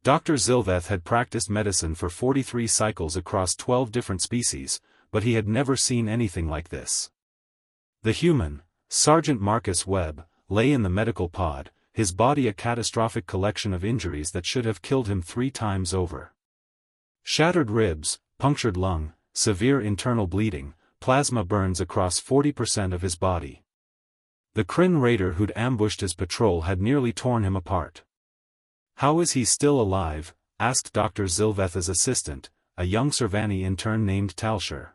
Dr. Zilveth had practiced medicine for 43 cycles across 12 different species, but he had never seen anything like this. The human, Sergeant Marcus Webb, lay in the medical pod, his body a catastrophic collection of injuries that should have killed him 3 times over. Shattered ribs, punctured lung, severe internal bleeding, plasma burns across 40% of his body. The Kryn raider who'd ambushed his patrol had nearly torn him apart. "How is he still alive?" asked Dr. Zilveth's assistant, a young Servani intern named Talshar.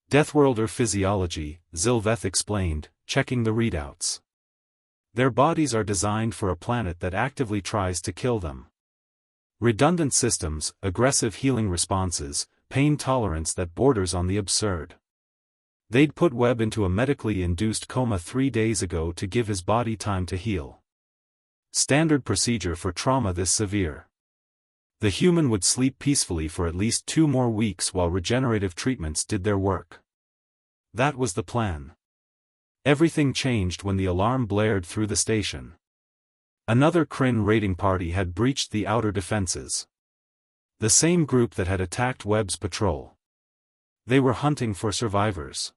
"Deathworlder physiology," Zilveth explained, checking the readouts. "Their bodies are designed for a planet that actively tries to kill them. Redundant systems, aggressive healing responses, pain tolerance that borders on the absurd. They'd put Webb into a medically induced coma 3 days ago to give his body time to heal. Standard procedure for trauma this severe. The human would sleep peacefully for at least 2 more weeks while regenerative treatments did their work. That was the plan. Everything changed when the alarm blared through the station. Another Kryn raiding party had breached the outer defenses. The same group that had attacked Webb's patrol. They were hunting for survivors.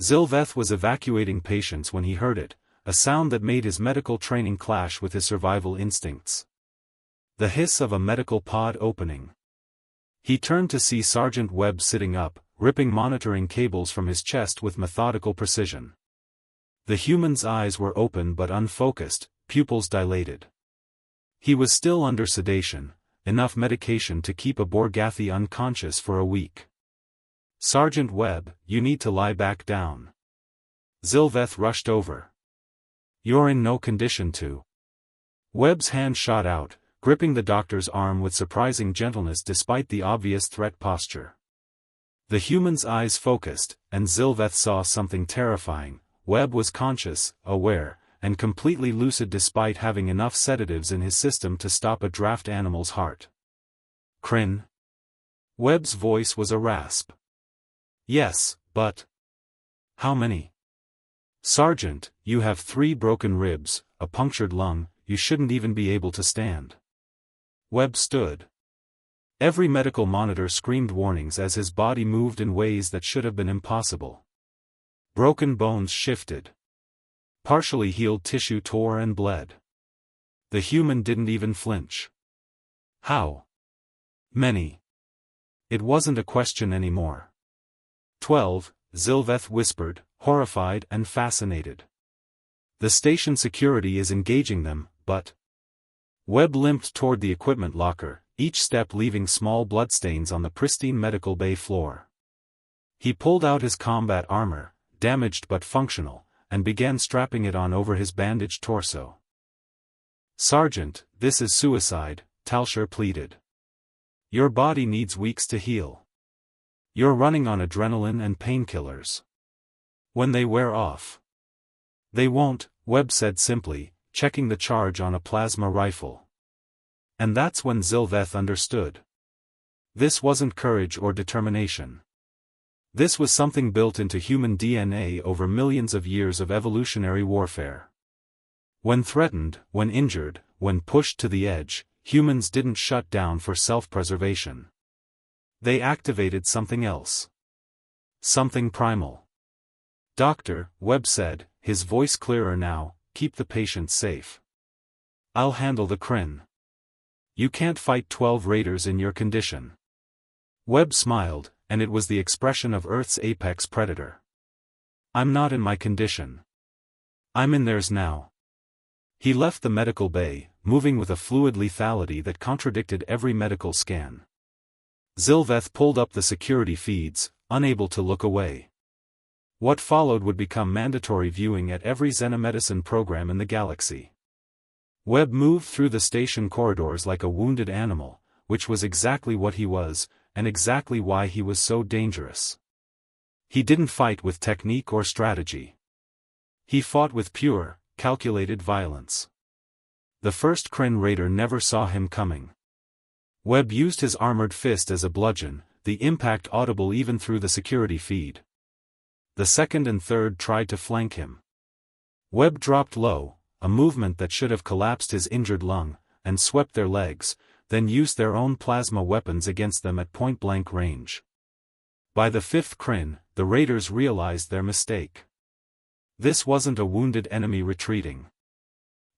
Zilveth was evacuating patients when he heard it, a sound that made his medical training clash with his survival instincts. The hiss of a medical pod opening. He turned to see Sergeant Webb sitting up, ripping monitoring cables from his chest with methodical precision. The human's eyes were open but unfocused, pupils dilated. He was still under sedation, enough medication to keep a Borgathi unconscious for a week. "Sergeant Webb, you need to lie back down." Zilveth rushed over. "You're in no condition to." Webb's hand shot out, gripping the doctor's arm with surprising gentleness despite the obvious threat posture. The human's eyes focused, and Zilveth saw something terrifying. Webb was conscious, aware, and completely lucid despite having enough sedatives in his system to stop a draft animal's heart. "Kryn?" Webb's voice was a rasp. "Yes, but... how many?" "Sergeant, you have 3 broken ribs, a punctured lung, you shouldn't even be able to stand." Webb stood. Every medical monitor screamed warnings as his body moved in ways that should have been impossible. Broken bones shifted. Partially healed tissue tore and bled. The human didn't even flinch. "How many?" It wasn't a question anymore. 12, Zilveth whispered, horrified and fascinated. "The station security is engaging them, but..." Webb limped toward the equipment locker, each step leaving small bloodstains on the pristine medical bay floor. He pulled out his combat armor, damaged but functional, and began strapping it on over his bandaged torso. "Sergeant, this is suicide," Talshar pleaded. "Your body needs weeks to heal. You're running on adrenaline and painkillers. When they wear off..." "They won't," Webb said simply, checking the charge on a plasma rifle. And that's when Zilveth understood. This wasn't courage or determination. This was something built into human DNA over millions of years of evolutionary warfare. When threatened, when injured, when pushed to the edge, humans didn't shut down for self-preservation. They activated something else. Something primal. "Doctor," Webb said, his voice clearer now, "keep the patient safe. I'll handle the Kryn. You can't fight 12 raiders in your condition." Webb smiled, and it was the expression of Earth's apex predator. "I'm not in my condition. I'm in theirs now." He left the medical bay, moving with a fluid lethality that contradicted every medical scan. Zilveth pulled up the security feeds, unable to look away. What followed would become mandatory viewing at every xenomedicine program in the galaxy. Webb moved through the station corridors like a wounded animal, which was exactly what he was, and exactly why he was so dangerous. He didn't fight with technique or strategy. He fought with pure, calculated violence. The first Kryn raider never saw him coming. Webb used his armored fist as a bludgeon, the impact audible even through the security feed. The second and third tried to flank him. Webb dropped low, a movement that should have collapsed his injured lung, and swept their legs, then used their own plasma weapons against them at point-blank range. By the fifth crin, the raiders realized their mistake. This wasn't a wounded enemy retreating.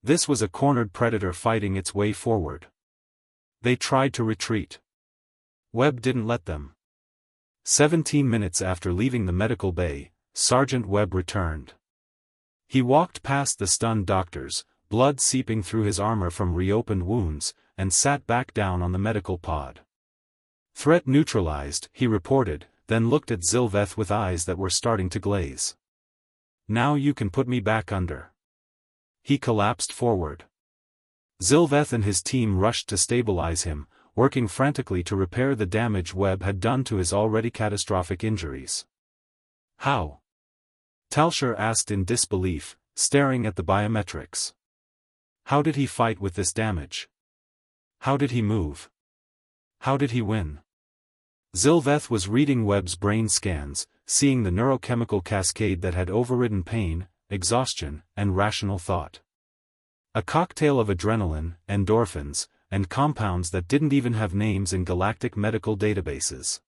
This was a cornered predator fighting its way forward. They tried to retreat. Webb didn't let them. 17 minutes after leaving the medical bay, Sergeant Webb returned. He walked past the stunned doctors, blood seeping through his armor from reopened wounds, and sat back down on the medical pod. "Threat neutralized," he reported, then looked at Zilveth with eyes that were starting to glaze. "Now you can put me back under." He collapsed forward. Zilveth and his team rushed to stabilize him, working frantically to repair the damage Webb had done to his already catastrophic injuries. "How?" Talsher asked in disbelief, staring at the biometrics. "How did he fight with this damage? How did he move? How did he win?" Zilveth was reading Webb's brain scans, seeing the neurochemical cascade that had overridden pain, exhaustion, and rational thought. A cocktail of adrenaline, endorphins, and compounds that didn't even have names in galactic medical databases.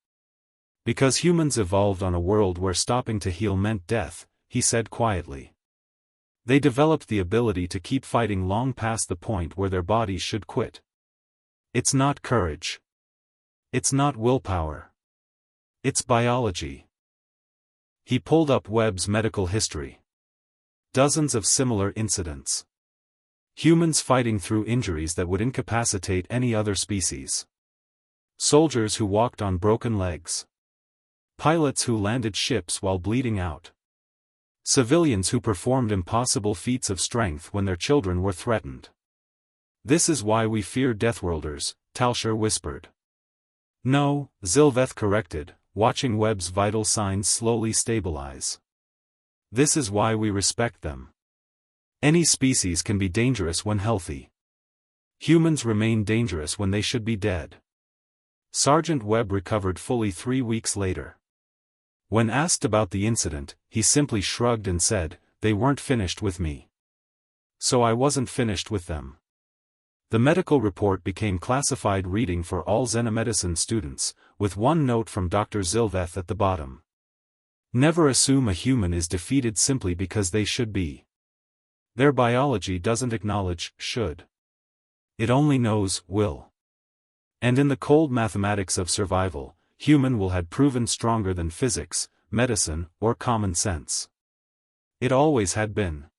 "Because humans evolved on a world where stopping to heal meant death," he said quietly. "They developed the ability to keep fighting long past the point where their bodies should quit. It's not courage. It's not willpower. It's biology." He pulled up Webb's medical history. Dozens of similar incidents. Humans fighting through injuries that would incapacitate any other species. Soldiers who walked on broken legs. Pilots who landed ships while bleeding out. Civilians who performed impossible feats of strength when their children were threatened. "This is why we fear Deathworlders," Talsher whispered. "No," Zilveth corrected, watching Webb's vital signs slowly stabilize. "This is why we respect them. Any species can be dangerous when healthy. Humans remain dangerous when they should be dead." Sergeant Webb recovered fully 3 weeks later. When asked about the incident, he simply shrugged and said, "They weren't finished with me. So I wasn't finished with them." The medical report became classified reading for all xenomedicine students, with one note from Dr. Zilveth at the bottom. "Never assume a human is defeated simply because they should be. Their biology doesn't acknowledge should. It only knows will. And in the cold mathematics of survival, human will had proven stronger than physics, medicine, or common sense. It always had been."